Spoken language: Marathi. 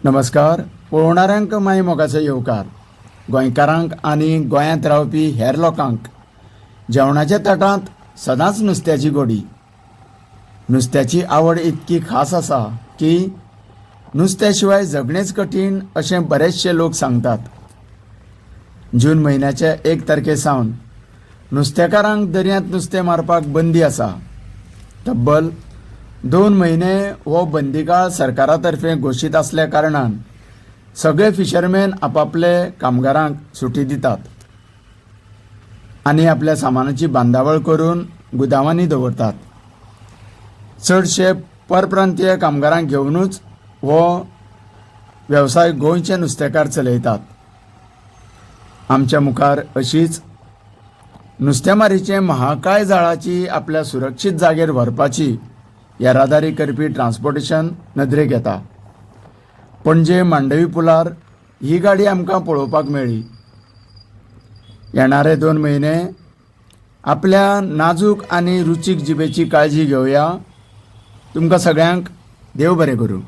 नमस्कार. पळोवणाऱ्यांक माय मोगाचो येवकार. गोंयकारांक आनी गोंयांत रावपी हेर लोकांक जेवणाच्या ताटांत सदांच नुस्त्याची गोडी. नुस्त्याची आवड इतकी खास आसा की नुस्त्या शिवाय जगणेच कठीण अशें बरेचशे लोक सांगतात. जून म्हयन्याच्या 1 तारखे सावन नुस्तेकारांक दर्यांत नुस्तें मारपाक बंदी आसा. तब्बल 2 म्हयने हो बंदीकाळ सरकारा तर्फे घोशीत आसल्या कारणान सगळे फिशरमॅन आपापले कामगारांक सुटी दितात आनी आपल्या सामानाची बांदावळ करून गुदावांनी दवरतात. चडशे परप्रांतीय कामगारांक घेवनूच हो वेवसाय गोंयचे नुस्तेकार चलयतात. आमच्या मुखार अशीच नुस्तेमारीचे महाकाय जाळाची आपल्या सुरक्षीत जागेर व्हरपाची येरादारी करपी ट्रान्सपोर्टेशन नदरेक येता. पणजे मांडवी पुलार ही गाडी आमकां पळोवपाक मेळ्ळी. येणारे 2 म्हयने आपल्या नाजूक आनी रुचीक जिबेची काळजी घेवया. तुमकां सगळ्यांक देव बरें करूं.